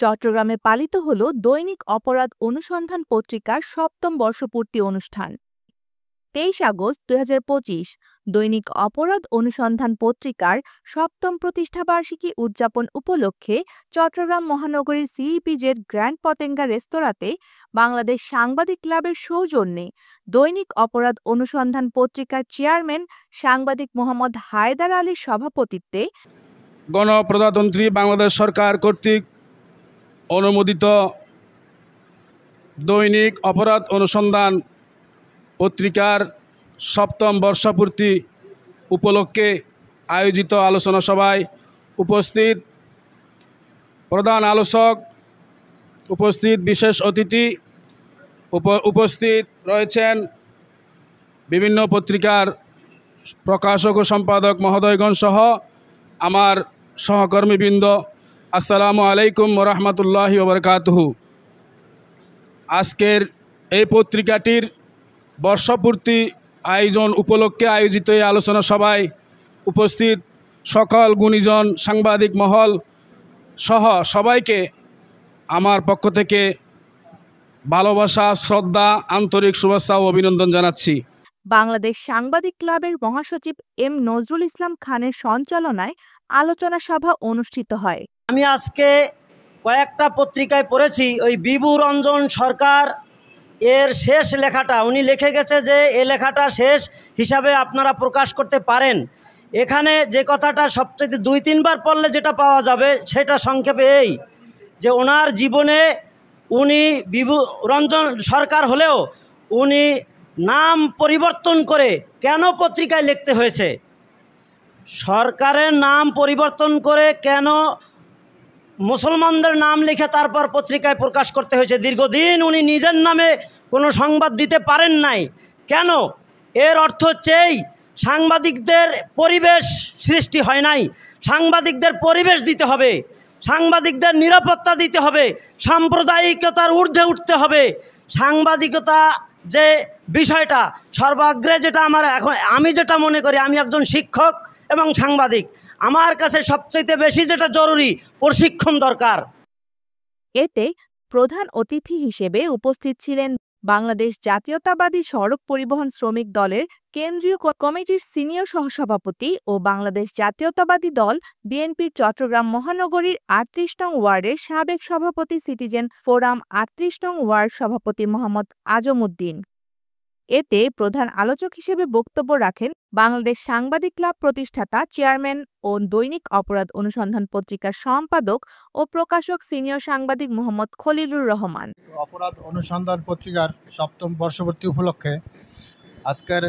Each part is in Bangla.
চট্টগ্রামে পালিত হল দৈনিক অপরাধ অনুসন্ধান পত্রিকার ৭ম বর্ষপূর্তি অনুষ্ঠান। ২৩ আগস্ট ২০২৫ দৈনিক অপরাধ অনুসন্ধান পত্রিকার ৭ম প্রতিষ্ঠাবার্ষিকী উদযাপন উপলক্ষে চট্টগ্রাম মহানগরীর সিইপিজেড গ্র্যান্ড পতেঙ্গা রেস্তোরাঁতে বাংলাদেশ সাংবাদিক ক্লাবের সৌজন্যে দৈনিক অপরাধ অনুসন্ধান পত্রিকার চেয়ারম্যান সাংবাদিক মোহাম্মদ হায়দার আলীর সভাপতিত্বে গণপ্রজাতন্ত্রী বাংলাদেশ সরকার কর্তৃক অনুমোদিত দৈনিক অপরাধ অনুসন্ধান পত্রিকার ৭ম বর্ষপূর্তি উপলক্ষে আয়োজিত আলোচনা সভায় উপস্থিত প্রধান আলোচক, উপস্থিত বিশেষ অতিথি, উপস্থিত রয়েছেন বিভিন্ন পত্রিকার প্রকাশক ও সম্পাদক মহোদয়গণ সহ আমার সহকর্মীবৃন্দ, আসসালামু আলাইকুম ওয়া রাহমাতুল্লাহি ওয়া বারাকাতুহু। আজকের এই পত্রিকাটির বর্ষপূর্তি আয়োজন উপলক্ষে আয়োজিত এই আলোচনা সভায় উপস্থিত সকল গুণীজন সাংবাদিক মহল সহ সবাইকে আমার পক্ষ থেকে ভালোবাসা, শ্রদ্ধা, আন্তরিক শুভেচ্ছা ও অভিনন্দন জানাচ্ছি। বাংলাদেশ সাংবাদিক ক্লাবের মহাসচিব এম নজরুল ইসলাম খানের সঞ্চালনায় আলোচনা সভা অনুষ্ঠিত হয়। আমি আজকে কয়েকটা পত্রিকায় পড়েছি, ওই বিভু রঞ্জন সরকার এর শেষ লেখাটা উনি লিখে গেছে যে এ লেখাটা শেষ হিসাবে আপনারা প্রকাশ করতে পারেন। এখানে যে কথাটা সবচেয়ে ২-৩ বার পড়লে যেটা পাওয়া যাবে সেটা সংক্ষেপে এই যে ওনার জীবনে উনি বিভু রঞ্জন সরকার হলেও উনি নাম পরিবর্তন করে কেন পত্রিকায় লিখতে হয়েছে, সরকারের নাম পরিবর্তন করে কেন মুসলমানদের নাম লিখে তারপর পত্রিকায় প্রকাশ করতে হয়েছে, দীর্ঘদিন উনি নিজের নামে কোনো সংবাদ দিতে পারেন নাই কেন? এর অর্থ হচ্ছেই সাংবাদিকদের পরিবেশ সৃষ্টি হয় নাই। সাংবাদিকদের পরিবেশ দিতে হবে, সাংবাদিকদের নিরাপত্তা দিতে হবে, সাম্প্রদায়িকতার ঊর্ধ্বে উঠতে হবে। সাংবাদিকতা যে বিষয়টা সর্বাগ্রে, যেটা আমি যেটা মনে করি, আমি একজন শিক্ষক এবং সাংবাদিক, আমার কাছে সবচেয়ে বেশি যেটা জরুরি প্রশিক্ষণ দরকার। এতে প্রধান অতিথি হিসেবে উপস্থিত ছিলেন বাংলাদেশ জাতীয়তাবাদী সড়ক পরিবহন শ্রমিক দলের কেন্দ্রীয় কমিটির সিনিয়র সহসভাপতি ও বাংলাদেশ জাতীয়তাবাদী দল বিএনপির চট্টগ্রাম মহানগরীর ৩৮ নং ওয়ার্ডের সাবেক সভাপতি, সিটিজেন ফোরাম ৩৮ নং ওয়ার্ড সভাপতি মোহাম্মদ আজম উদ্দিন। এতে প্রধান আলোচক হিসেবে বক্তব্য রাখেন বাংলাদেশ সাংবাদিক ক্লাব প্রতিষ্ঠাতা, চেয়ারম্যান ও দৈনিক অপরাধ অনুসন্ধান পত্রিকার সম্পাদক ও প্রকাশক সিনিয়র সাংবাদিক মোহাম্মদ খলিলুর রহমান। অপরাধ অনুসন্ধান পত্রিকার ৭ম বর্ষপূর্তি উপলক্ষে আজকের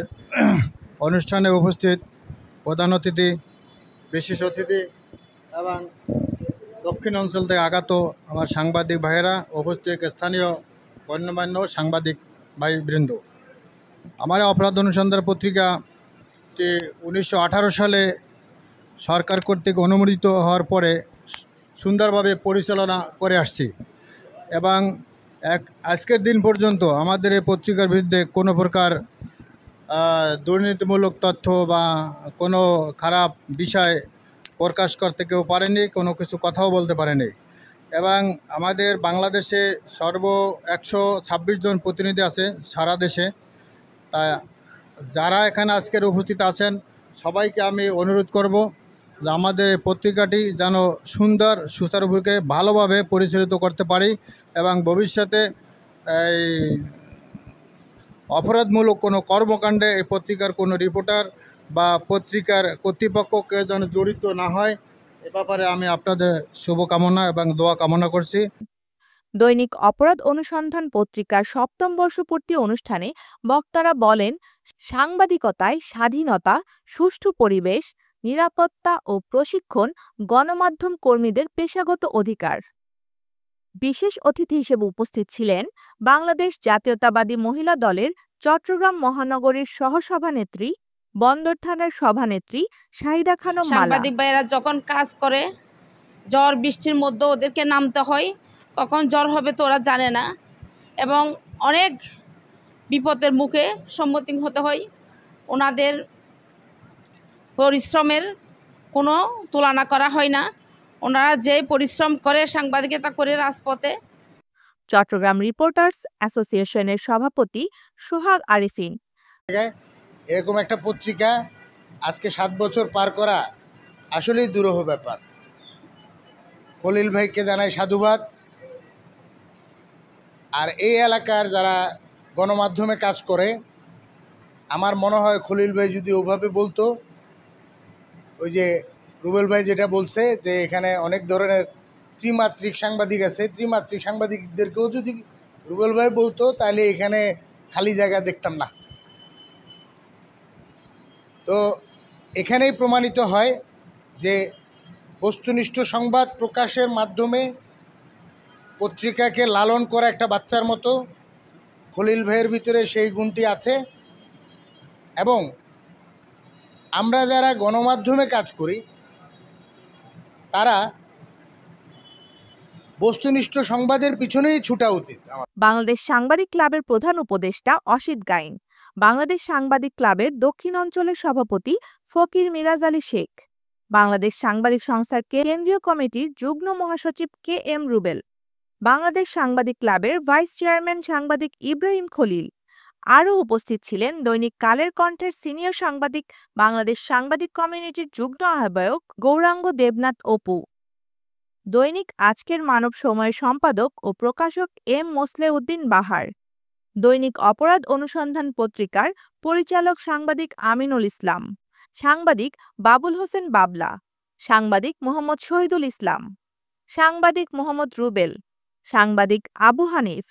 অনুষ্ঠানে উপস্থিত প্রধান অতিথি, বিশেষ অতিথি এবং দক্ষিণ অঞ্চল থেকে আগত আমার সাংবাদিক ভাইয়েরা, উপস্থিত স্থানীয় গণ্যমান্য সাংবাদিক ভাইবৃন্দ, আমার অপরাধ অনুসন্ধান পত্রিকাটি ১৯১৮ সালে সরকার কর্তৃক অনুমোদিত হওয়ার পরে সুন্দরভাবে পরিচালনা করে আসছি এবং আজকের দিন পর্যন্ত আমাদের এই পত্রিকার বিরুদ্ধে কোনো প্রকার দুর্নীতিমূলক তথ্য বা কোনো খারাপ বিষয় প্রকাশ করতে কেউ পারেনি, কোনো কিছু কথাও বলতে পারেনি। এবং আমাদের বাংলাদেশে ১২৬ জন প্রতিনিধি আছে সারা দেশে। যারা এখানে আজকের উপস্থিত আছেন সবাইকে আমি অনুরোধ করব যে আমাদের পত্রিকাটি যেন সুন্দর সুচারুরূপে ভালোভাবে পরিচালিত করতে পারি এবং ভবিষ্যতে এই অপরাধমূলক কোনো কর্মকাণ্ডে এই পত্রিকার কোনো রিপোর্টার বা পত্রিকার কর্তৃপক্ষকে যেন জড়িত না হয়, এ ব্যাপারে আমি আপনাদের শুভকামনা এবং দোয়া কামনা করছি। দৈনিক অপরাধ অনুসন্ধান পত্রিকার ৭ম বর্ষপূর্তি অনুষ্ঠানে বক্তারা বলেন, সাংবাদিকতায় স্বাধীনতা, সুষ্ঠু পরিবেশ, নিরাপত্তা ও প্রশিক্ষণ গণমাধ্যম কর্মীদের পেশাগত অধিকার। বিশেষ অতিথি হিসেবে উপস্থিত ছিলেন বাংলাদেশ জাতীয়তাবাদী মহিলা দলের চট্টগ্রাম মহানগরীর সহসভানেত্রী, বন্দর থানার সভানেত্রী শাহিদা খানম মালা। সাংবাদিক ভাইয়েরা যখন কাজ করে, ঝড় বৃষ্টির মধ্যে ওদেরকে নামতে হয়, কখন ঝড় হবে তো ওরা জানে না এবং অনেক বিপদের মুখে সম্মুখীন হতে হয়। ওনাদের পরিশ্রমের কোনো তুলনা করা হয় না। ওনারা যে পরিশ্রম করে সাংবাদিকতা করে রাজপথে। চট্টগ্রাম রিপোর্টার্স অ্যাসোসিয়েশনের সভাপতি সোহাগ আরিফিন। এরকম একটা পত্রিকা আজকে 7 বছর পার করা আসলেই দুরূহ ব্যাপার। খলিল ভাইকে জানাই সাধুবাদ। আর এই এলাকার যারা গণমাধ্যমে কাজ করে, আমার মনে হয় খলিল ভাই যদি ওভাবে বলতো, ওই যে রুবেল ভাই যেটা বলছে যে এখানে অনেক ধরনের ত্রিমাত্রিক সাংবাদিক আছে, ত্রিমাত্রিক সাংবাদিকদেরকেও যদি রুবেল ভাই বলতো তাহলে এখানে খালি জায়গা দেখতাম না। তো এখানেই প্রমাণিত হয় যে বস্তুনিষ্ঠ সংবাদ প্রকাশের মাধ্যমে পত্রিকাকে লালন করা একটা বাচ্চার মতো খলিল ভাইয়ের ভিতরে সেই গুণটি আছে। এবং আমরা যারা গণমাধ্যমে কাজ করি তারা বস্তুনিষ্ঠ সংবাদের পিছনেই ছুটা উচিত। বাংলাদেশ সাংবাদিক ক্লাবের প্রধান উপদেষ্টা অসিত গাইন, বাংলাদেশ সাংবাদিক ক্লাবের দক্ষিণ অঞ্চলের সভাপতি ফকির মিরাজ আলী শেখ, বাংলাদেশ সাংবাদিক সংস্থার কেন্দ্রীয় কমিটির যুগ্ম মহাসচিব কে এম রুবেল, বাংলাদেশ সাংবাদিক ক্লাবের ভাইস চেয়ারম্যান সাংবাদিক ইব্রাহিম খলিল। আরও উপস্থিত ছিলেন দৈনিক কালের কণ্ঠের সিনিয়র সাংবাদিক, বাংলাদেশ সাংবাদিক কমিউনিটির যুগ্ম আহ্বায়ক গৌরাঙ্গ দেবনাথ অপু, দৈনিক আজকের মানব সময়ের সম্পাদক ও প্রকাশক এম মোসলে উদ্দিন বাহার, দৈনিক অপরাধ অনুসন্ধান পত্রিকার পরিচালক সাংবাদিক আমিনুল ইসলাম, সাংবাদিক বাবুল হোসেন বাবলা, সাংবাদিক মোহাম্মদ শহীদুল ইসলাম, সাংবাদিক মোহাম্মদ রুবেল, সাংবাদিক আবু হানিফ,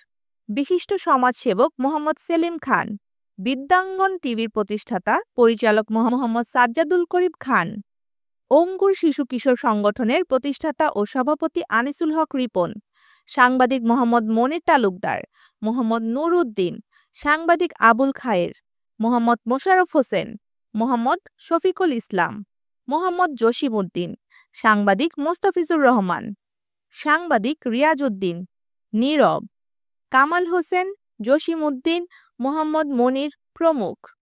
বিশিষ্ট সমাজসেবক মোহাম্মদ সেলিম খান, বিদ্যাঙ্গন টিভির প্রতিষ্ঠাতা পরিচালক মোহাম্মদ সাজ্জাদুল করিম খান, অঙ্কুর শিশু কিশোর সংগঠনের প্রতিষ্ঠাতা ও সভাপতি আনিসুল হক রিপন, সাংবাদিক মোহাম্মদ মনির তালুকদার, মোহাম্মদ নুর উদ্দিন, সাংবাদিক আবুল খায়ের, মোহাম্মদ মোশাররফ হোসেন, মোহাম্মদ শফিকুল ইসলাম, মোহাম্মদ জসিম উদ্দিন, সাংবাদিক মোস্তাফিজুর রহমান, সাংবাদিক রিয়াজ উদ্দিন, নীরব, কামাল হোসেন, জসিম উদ্দিন, মোহাম্মদ মনির প্রমুখ।